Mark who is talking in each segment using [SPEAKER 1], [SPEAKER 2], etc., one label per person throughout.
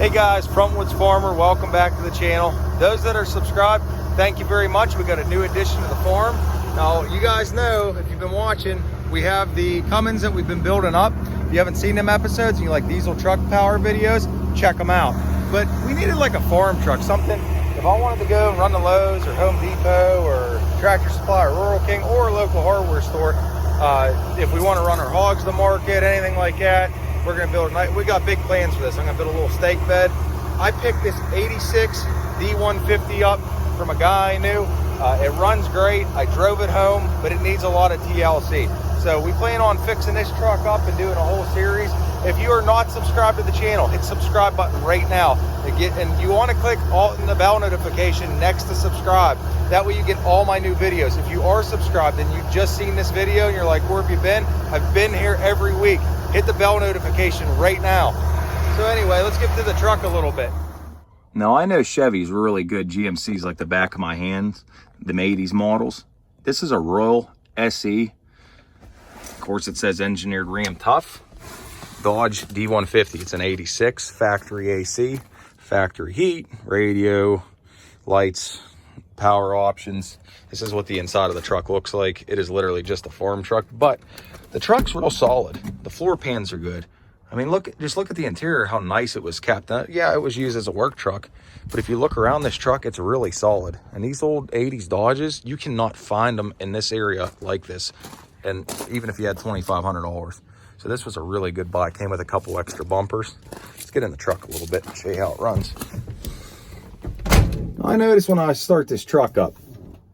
[SPEAKER 1] Hey guys, Frontwoods Farmer, welcome back to the channel. Those that are subscribed, thank you very much. We got a new addition to the farm. Now, you guys know, if you've been watching, we have the Cummins that we've been building up. If you haven't seen them episodes and you like diesel truck power videos, check them out. But we needed like a farm truck, something, if I wanted to go and run to Lowe's or Home Depot or Tractor Supply or Rural King or a local hardware store, if we want to run our hogs to market, anything like that, we're going to build we got big plans for this. I'm going to build a little stake bed. I picked this 86 D-150 up from a guy I knew. It runs great. I drove it home, but it needs a lot of TLC. So we plan on fixing this truck up and doing a whole series. If you are not subscribed to the channel, hit subscribe button right now. And you want to click on the bell notification next to subscribe. That way you get all my new videos. If you are subscribed and you've just seen this video and you're like, where have you been? I've been here every week. Hit the bell notification right now. So anyway, let's get to the truck a little bit. Now I know Chevy's really good GMCs like the back of my hands, the 80s models. This is a Royal SE. Of course it says engineered Ram tough. Dodge D-150, it's an 86, factory AC, factory heat, radio, lights, power options. This is what the inside of the truck looks like. It is literally just a farm truck, but the truck's real solid. The floor pans are good. I mean, just look at the interior, how nice it was kept. Yeah, it was used as a work truck, but if you look around this truck, it's really solid. And these old 80s Dodges, you cannot find them in this area like this. And even if you had $2,500. So this was a really good buy. Came with a couple extra bumpers. Let's get in the truck a little bit and show you how it runs. I notice when I start this truck up,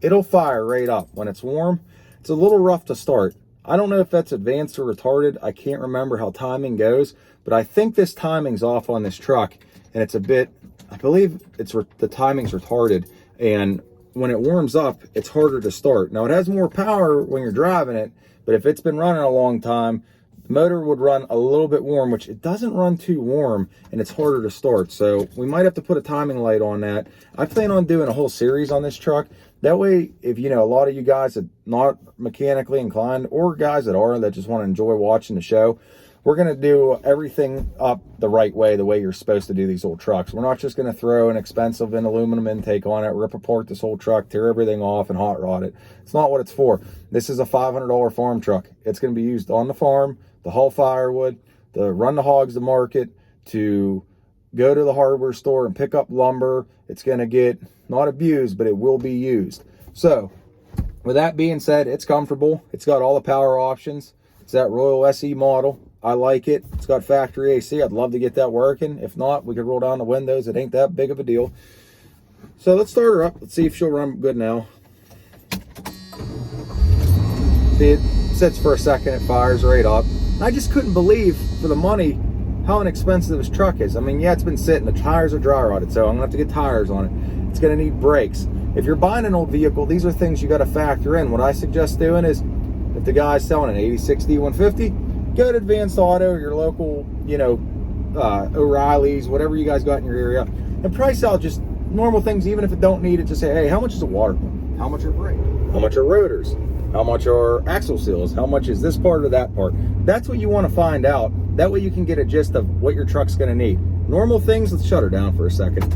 [SPEAKER 1] it'll fire right up. When it's warm, it's a little rough to start. I don't know if that's advanced or retarded. I can't remember how timing goes, but I think this timing's off on this truck, and it's a bit, I believe the timing's retarded, and when it warms up, it's harder to start. Now, it has more power when you're driving it, but if it's been running a long time, the motor would run a little bit warm, which it doesn't run too warm, and it's harder to start. So we might have to put a timing light on that. I plan on doing a whole series on this truck. That way, if you know, a lot of you guys that not mechanically inclined, or guys that are, that just want to enjoy watching the show, we're going to do everything up the right way, the way you're supposed to do these old trucks. We're not just going to throw an expensive aluminum intake on it, rip apart this whole truck, tear everything off, and hot rod it. It's not what it's for. This is a $500 farm truck. It's going to be used on the farm, to haul firewood, to run the hogs to market, to go to the hardware store and pick up lumber. It's going to get not abused, but it will be used. So with that being said, it's comfortable. It's got all the power options. It's that Royal SE model. I like it. It's got factory AC. I'd love to get that working. If not, we could roll down the windows. It ain't that big of a deal. So let's start her up. Let's see if she'll run good now. See, it sits for a second. It fires right up. I just couldn't believe, for the money, how inexpensive this truck is. I mean, yeah, it's been sitting. The tires are dry rotted, so I'm gonna have to get tires on it. It's gonna need brakes. If you're buying an old vehicle, these are things you got to factor in. What I suggest doing is, if the guy's selling an 86 D-150, go to Advanced Auto, your local, you know, O'Reilly's, whatever you guys got in your area, and price out just normal things. Even if it don't need it, just say, hey, how much is a water pump? How much are brakes? How much are rotors? How much are axle seals? How much is this part or that part? That's what you want to find out. That way you can get a gist of what your truck's going to need. Normal things, let's shut her down for a second.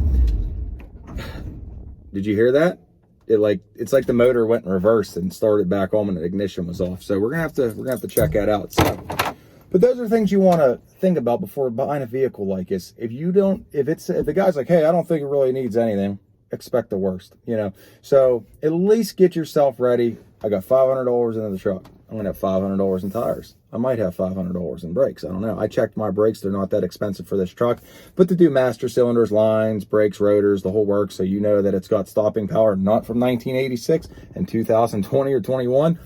[SPEAKER 1] Did you hear that? It's like the motor went in reverse and started back on when the ignition was off. So we're gonna have to check that out. So, but those are things you want to think about before buying a vehicle like this. If the guy's like, hey, I don't think it really needs anything, expect the worst, you know. So at least get yourself ready. I got $500 into the truck. I'm gonna have $500 in tires. I might have $500 in brakes. I don't know. I checked my brakes. They're not that expensive for this truck. But to do master cylinders, lines, brakes, rotors, the whole works, so you know that it's got stopping power, not from 1986 and 2020 or 21.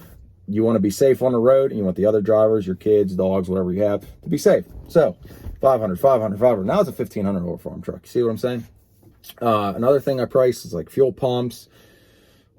[SPEAKER 1] You want to be safe on the road, and you want the other drivers, your kids, dogs, whatever you have, to be safe. So 500, 500, 500. Now it's a $1,500 farm truck. You see what I'm saying? Another thing I priced is like fuel pumps.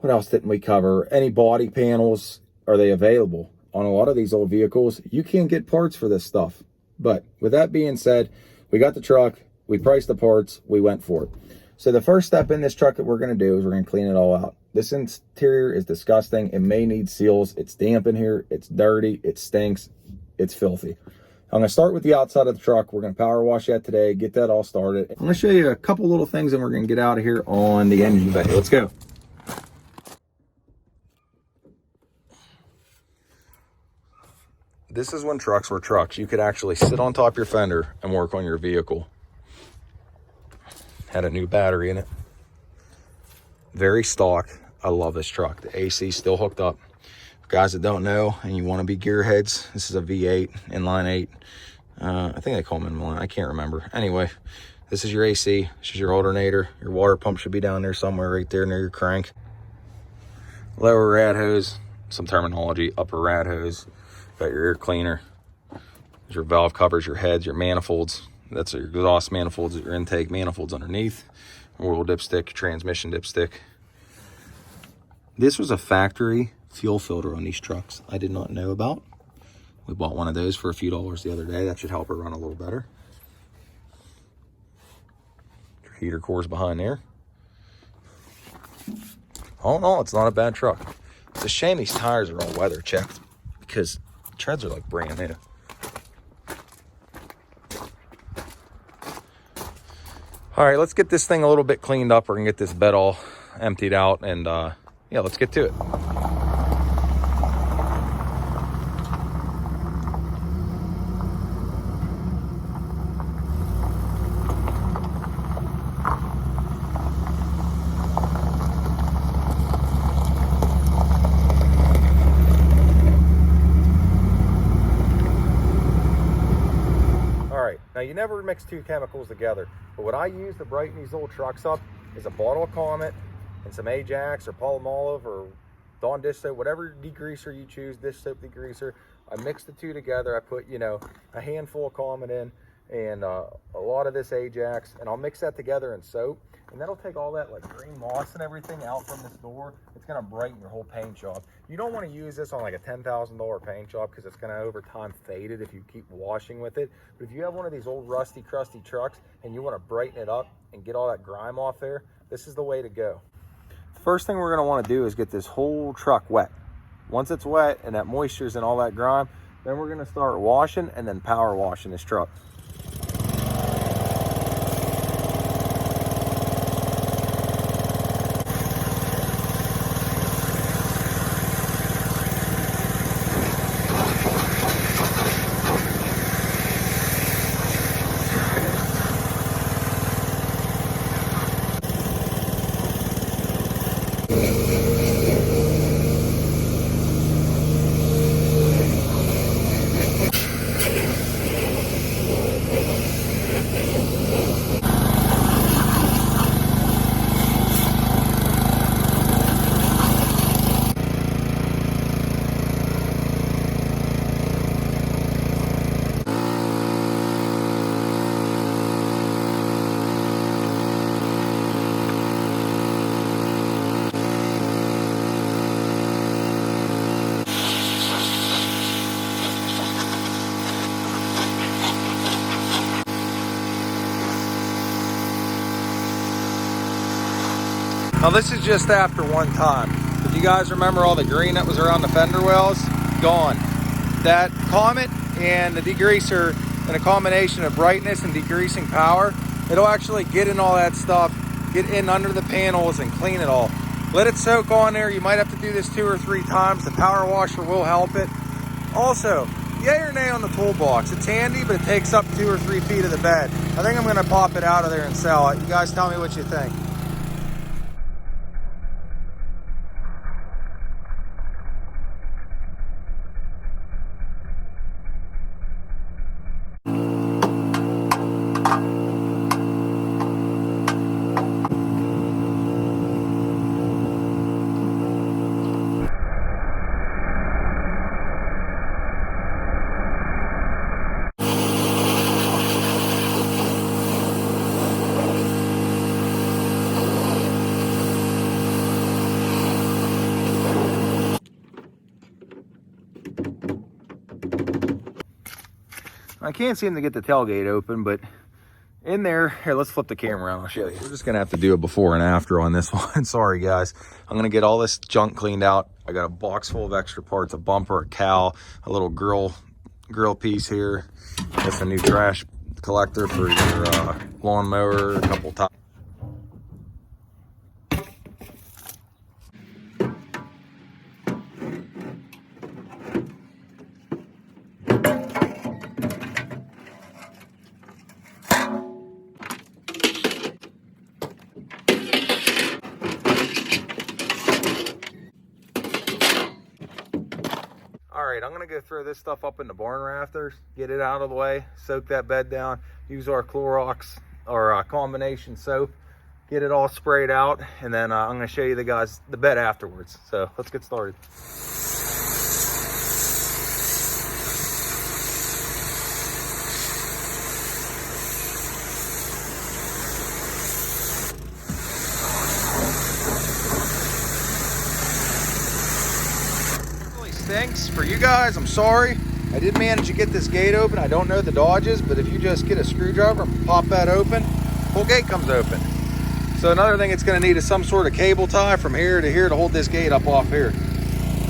[SPEAKER 1] What else didn't we cover? Any body panels, are they available? On a lot of these old vehicles, you can't get parts for this stuff. But with that being said, we got the truck, we priced the parts, we went for it. So the first step in this truck that we're going to do is we're going to clean it all out. This interior is disgusting. It may need seals. It's damp in here. It's dirty. It stinks. It's filthy. I'm gonna start with the outside of the truck. We're gonna power wash that today, get that all started. I'm gonna show you a couple little things and we're gonna get out of here on the engine bay. Let's go. This is when trucks were trucks. You could actually sit on top of your fender and work on your vehicle. Had a new battery in it. Very stock. I love this truck. The AC still hooked up. For guys that don't know and you want to be gearheads, this is a V8 inline 8. I think they call them inline. I can't remember. Anyway, this is your AC. This is your alternator. Your water pump should be down there somewhere right there near your crank. Lower rad hose. Some terminology. Upper rad hose. Got your air cleaner. There's your valve covers, your heads, your manifolds. That's your exhaust manifolds, your intake manifolds underneath. Oil dipstick, transmission dipstick. This was a factory fuel filter on these trucks I did not know about. We bought one of those for a few dollars the other day. That should help her run a little better. Your heater core's behind there. Oh no, it's not a bad truck. It's a shame these tires are all weather checked because treads are like brand new. All right, let's get this thing a little bit cleaned up. We're gonna get this bed all emptied out and yeah, let's get to it. Now, you never mix two chemicals together, but what I use to brighten these old trucks up is a bottle of Comet and some Ajax or Palmolive or Dawn dish soap, whatever degreaser you choose, dish soap degreaser. I mix the two together. I put, you know, a handful of Comet in and a lot of this Ajax, and I'll mix that together in soap, and that'll take all that like green moss and everything out from this door. It's gonna brighten your whole paint job. You don't want to use this on like a $10,000 paint job because it's gonna over time fade it if you keep washing with it. But if you have one of these old rusty, crusty trucks and you want to brighten it up and get all that grime off there, this is the way to go. First thing we're gonna want to do is get this whole truck wet. Once it's wet and that moisture's in all that grime, then we're gonna start washing and then power washing this truck. Now this is just after one time. If you guys remember all the green that was around the fender wells, gone. That Comet and the degreaser in a combination of brightness and degreasing power, it'll actually get in all that stuff, get in under the panels and clean it all. Let it soak on there. You might have to do this 2 or 3 times. The power washer will help it. Also, yay or nay on the toolbox. It's handy, but it takes up 2 or 3 feet of the bed. I think I'm gonna pop it out of there and sell it. You guys tell me what you think. I can't seem to get the tailgate open, but in there, here, let's flip the camera around, I'll show you. We're just gonna have to do a before and after on this one. Sorry guys. I'm gonna get all this junk cleaned out. I got a box full of extra parts, a bumper, a cowl, a little grill grill piece here. That's a new trash collector for your lawnmower, a couple top. All right, I'm gonna go throw this stuff up in the barn rafters, get it out of the way, soak that bed down, use our Clorox or combination soap, get it all sprayed out, and then I'm gonna show you the bed afterwards. So let's get started. Stinks for you guys. I'm sorry. I did manage to get this gate open. I don't know the dodges, but if you just get a screwdriver and pop that open, whole gate comes open. So another thing it's going to need is some sort of cable tie from here to here to hold this gate up off here.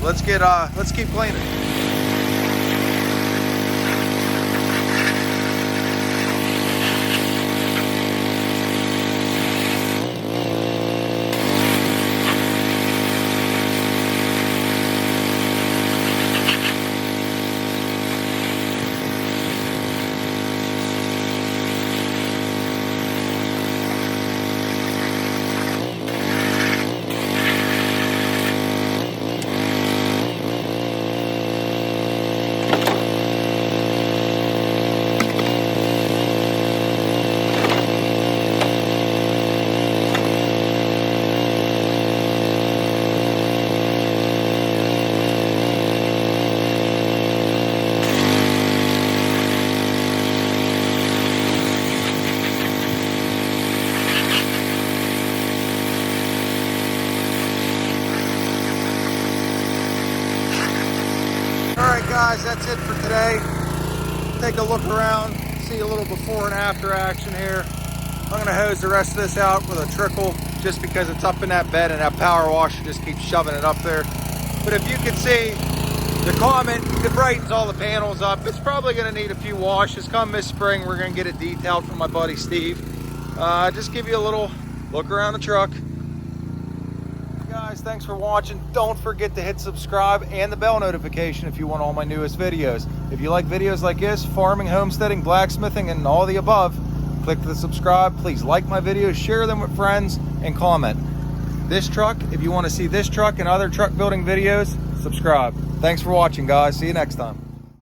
[SPEAKER 1] Let's keep cleaning. Alright guys, that's it for today. Take a look around, see a little before and after action here. I'm going to hose the rest of this out with a trickle just because it's up in that bed and that power washer just keeps shoving it up there. But if you can see the comment, it brightens all the panels up. It's probably going to need a few washes. Come this spring, we're going to get it detailed from my buddy Steve. Just give you a little look around the truck. Guys, thanks for watching. Don't forget to hit subscribe and the bell notification if you want all my newest videos. If you like videos like this, farming, homesteading, blacksmithing, and all the above, click the subscribe. Please like my videos, share them with friends, and comment. This truck, if you want to see this truck and other truck building videos, subscribe. Thanks for watching, guys. See you next time.